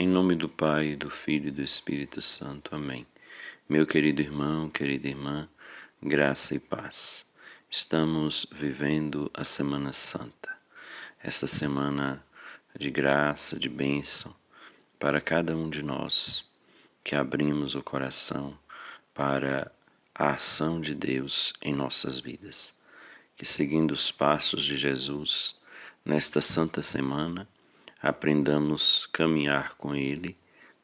Em nome do Pai, do Filho e do Espírito Santo. Amém. Meu querido irmão, querida irmã, graça e paz. Estamos vivendo a Semana Santa, essa semana de graça, de bênção para cada um de nós que abrimos o coração para a ação de Deus em nossas vidas. Que, seguindo os passos de Jesus, nesta Santa Semana, aprendamos a caminhar com Ele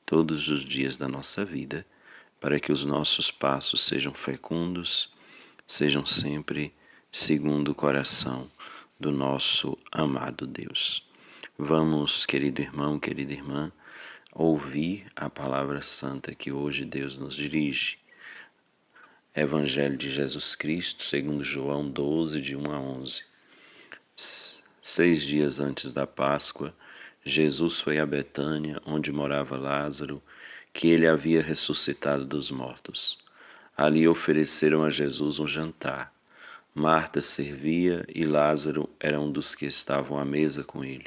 todos os dias da nossa vida, para que os nossos passos sejam fecundos, sejam sempre segundo o coração do nosso amado Deus. Vamos, querido irmão, querida irmã, ouvir a palavra santa que hoje Deus nos dirige. Evangelho de Jesus Cristo, segundo João 12, de 1 a 11. 6 dias antes da Páscoa, Jesus foi a Betânia, onde morava Lázaro, que ele havia ressuscitado dos mortos. Ali ofereceram a Jesus um jantar. Marta servia e Lázaro era um dos que estavam à mesa com ele.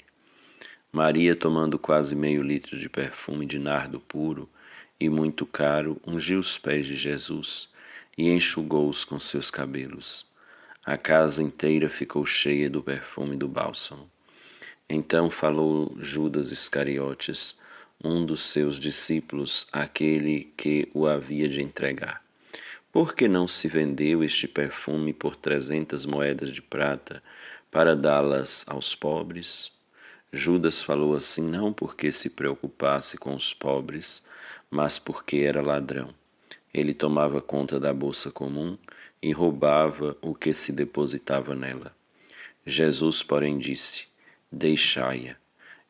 Maria, tomando quase meio litro de perfume de nardo puro e muito caro, ungiu os pés de Jesus e enxugou-os com seus cabelos. A casa inteira ficou cheia do perfume do bálsamo. Então falou Judas Iscariotes, um dos seus discípulos, aquele que o havia de entregar. Por que não se vendeu este perfume por 300 moedas de prata para dá-las aos pobres? Judas falou assim não porque se preocupasse com os pobres, mas porque era ladrão. Ele tomava conta da bolsa comum e roubava o que se depositava nela. Jesus, porém, disse: Deixai-a.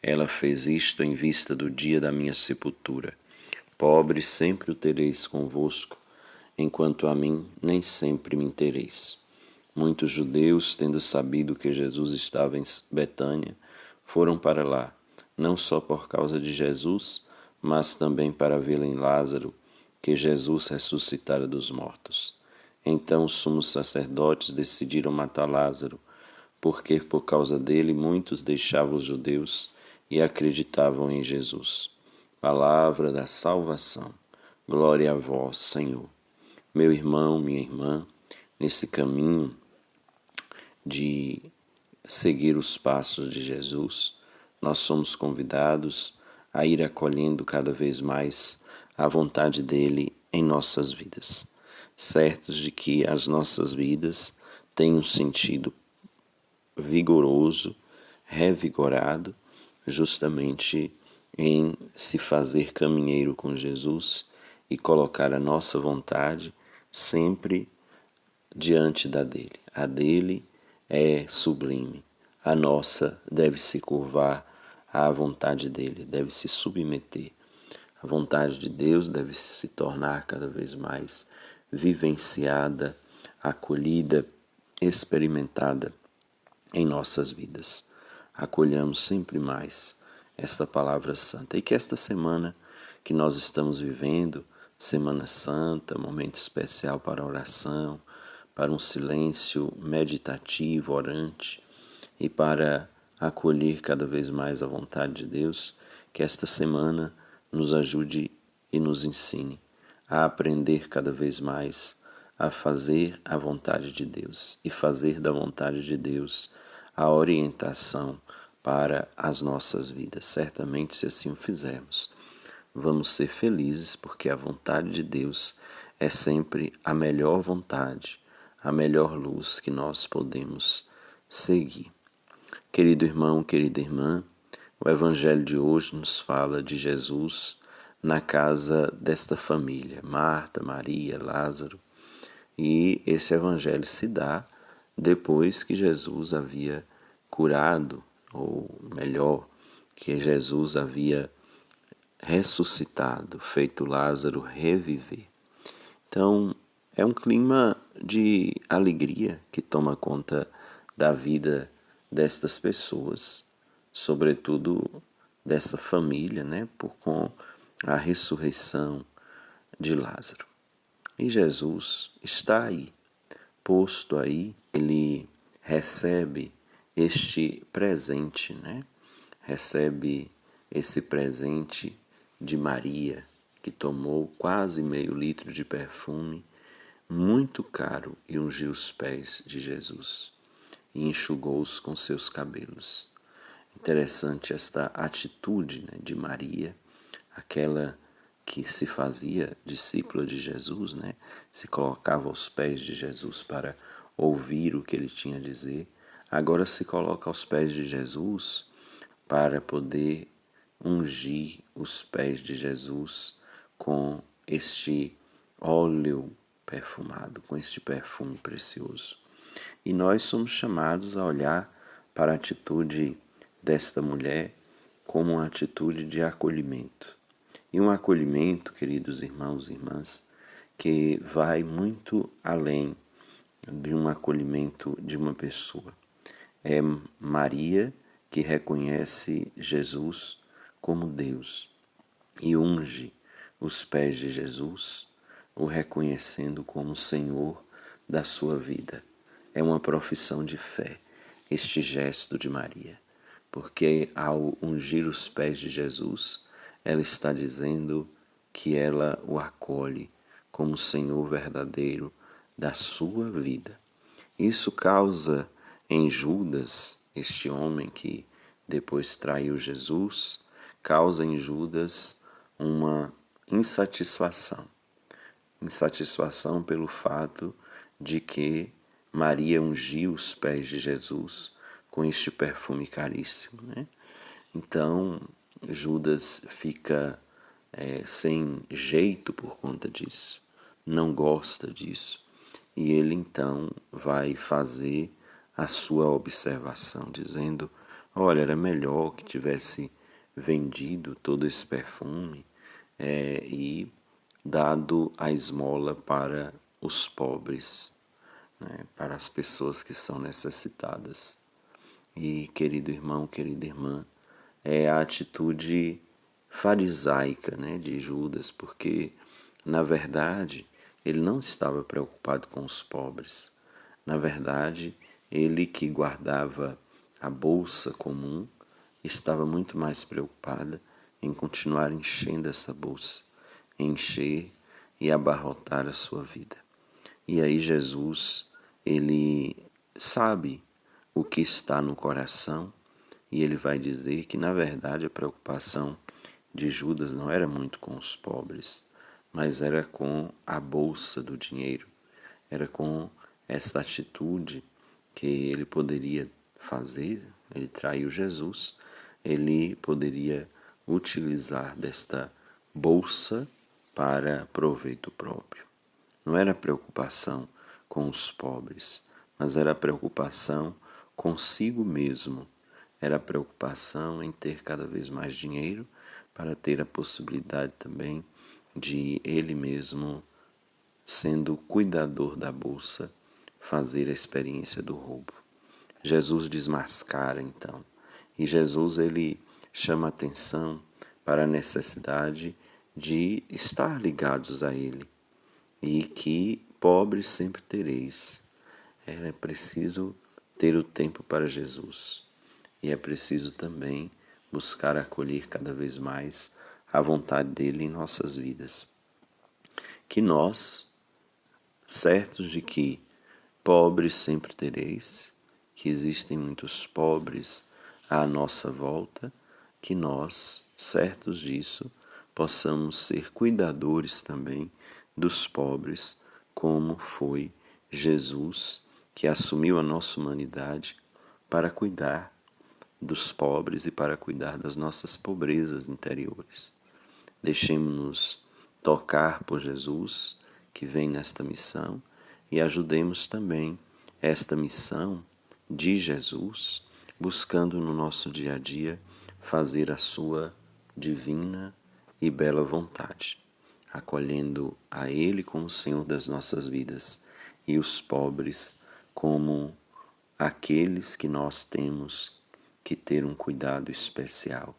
Ela fez isto em vista do dia da minha sepultura. Pobre sempre o tereis convosco, enquanto a mim nem sempre me tereis. Muitos judeus, tendo sabido que Jesus estava em Betânia, foram para lá, não só por causa de Jesus, mas também para vê-lo em Lázaro, que Jesus ressuscitara dos mortos. Então os sumos sacerdotes decidiram matar Lázaro, porque por causa dele muitos deixavam os judeus e acreditavam em Jesus. Palavra da salvação. Glória a vós, Senhor. Meu irmão, minha irmã, nesse caminho de seguir os passos de Jesus, nós somos convidados a ir acolhendo cada vez mais a vontade dele em nossas vidas, certos de que as nossas vidas têm um sentido vigoroso, revigorado, justamente em se fazer caminheiro com Jesus e colocar a nossa vontade sempre diante da dele. A dele é sublime, a nossa deve se curvar à vontade dele, deve se submeter. A vontade de Deus deve se tornar cada vez mais vivenciada, acolhida, experimentada em nossas vidas. Acolhamos sempre mais esta palavra santa e que esta semana que nós estamos vivendo, Semana Santa, momento especial para a oração, para um silêncio meditativo, orante e para acolher cada vez mais a vontade de Deus, que esta semana nos ajude e nos ensine a aprender cada vez mais a fazer a vontade de Deus e fazer da vontade de Deus a orientação para as nossas vidas. Certamente, se assim o fizermos, vamos ser felizes, porque a vontade de Deus é sempre a melhor vontade, a melhor luz que nós podemos seguir. Querido irmão, querida irmã, o Evangelho de hoje nos fala de Jesus na casa desta família, Marta, Maria, Lázaro, e esse Evangelho se dá depois que Jesus havia curado, ou melhor, que Jesus havia ressuscitado, feito Lázaro reviver. Então, é um clima de alegria que toma conta da vida destas pessoas, sobretudo dessa família, né, com a ressurreição de Lázaro. E Jesus está aí, posto aí, ele recebe este presente, né? Recebe esse presente de Maria, que tomou quase meio litro de perfume muito caro e ungiu os pés de Jesus e enxugou-os com seus cabelos. Interessante esta atitude, né, de Maria, aquela que se fazia discípula de Jesus, né, se colocava aos pés de Jesus para ouvir o que ele tinha a dizer, agora se coloca aos pés de Jesus para poder ungir os pés de Jesus com este óleo perfumado, com este perfume precioso. E nós somos chamados a olhar para a atitude desta mulher como uma atitude de acolhimento. E um acolhimento, queridos irmãos e irmãs, que vai muito além de um acolhimento de uma pessoa. É Maria que reconhece Jesus como Deus e unge os pés de Jesus, o reconhecendo como Senhor da sua vida. É uma profissão de fé, este gesto de Maria, porque ao ungir os pés de Jesus, ela está dizendo que ela o acolhe como Senhor verdadeiro da sua vida. Isso causa em Judas, este homem que depois traiu Jesus, causa em Judas uma insatisfação. Insatisfação pelo fato de que Maria ungiu os pés de Jesus com este perfume caríssimo, né? Então, Judas fica sem jeito por conta disso, não gosta disso, e ele então vai fazer a sua observação, dizendo: olha, era melhor que tivesse vendido todo esse perfume e dado a esmola para os pobres, né, para as pessoas que são necessitadas. E, querido irmão, querida irmã, é a atitude farisaica, né, de Judas, porque, na verdade, ele não estava preocupado com os pobres. Na verdade, ele que guardava a bolsa comum estava muito mais preocupada em continuar enchendo essa bolsa, encher e abarrotar a sua vida. E aí Jesus, ele sabe o que está no coração e ele vai dizer que, na verdade, a preocupação de Judas não era muito com os pobres, mas era com a bolsa do dinheiro, era com essa atitude que ele poderia fazer. Ele traiu Jesus, ele poderia utilizar desta bolsa para proveito próprio. Não era preocupação com os pobres, mas era preocupação consigo mesmo. Era preocupação em ter cada vez mais dinheiro para ter a possibilidade também de ele mesmo, sendo cuidador da bolsa, fazer a experiência do roubo. Jesus desmascara então, e Jesus ele chama atenção para a necessidade de estar ligados a ele e que pobres sempre tereis. É preciso ter o tempo para Jesus e é preciso também buscar acolher cada vez mais a vontade dele em nossas vidas. Que nós, certos de que pobres sempre tereis, que existem muitos pobres à nossa volta, que nós, certos disso, possamos ser cuidadores também dos pobres, como foi Jesus, que assumiu a nossa humanidade para cuidar dos pobres e para cuidar das nossas pobrezas interiores. Deixemos-nos tocar por Jesus, que vem nesta missão, e ajudemos também esta missão de Jesus, buscando no nosso dia a dia fazer a sua divina e bela vontade, acolhendo a Ele como Senhor das nossas vidas e os pobres como aqueles que nós temos que ter um cuidado especial,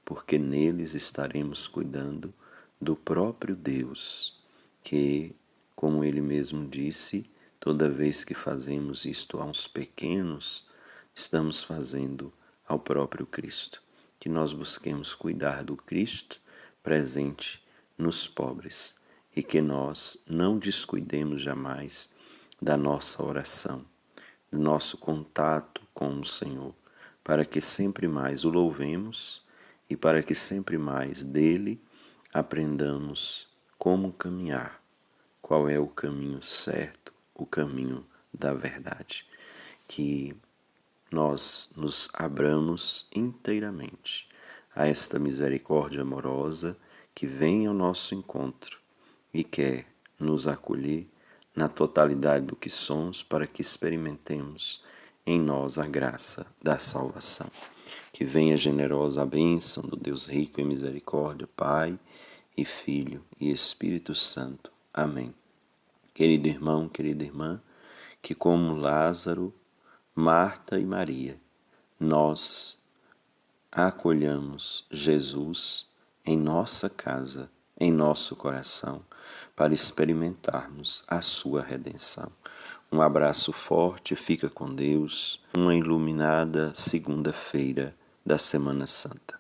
porque neles estaremos cuidando do próprio Deus, que, como ele mesmo disse, toda vez que fazemos isto a uns pequenos, estamos fazendo ao próprio Cristo. Que nós busquemos cuidar do Cristo presente nos pobres e que nós não descuidemos jamais da nossa oração, do nosso contato com o Senhor, para que sempre mais o louvemos e para que sempre mais dele aprendamos como caminhar, qual é o caminho certo, o caminho da verdade. Que nós nos abramos inteiramente a esta misericórdia amorosa que vem ao nosso encontro e quer nos acolher na totalidade do que somos para que experimentemos em nós a graça da salvação. Que venha generosa a bênção do Deus rico em misericórdia, Pai e Filho e Espírito Santo. Amém. Querido irmão, querida irmã, que como Lázaro, Marta e Maria, nós acolhamos Jesus em nossa casa, em nosso coração, para experimentarmos a sua redenção. Um abraço forte, fica com Deus. Uma iluminada segunda-feira da Semana Santa.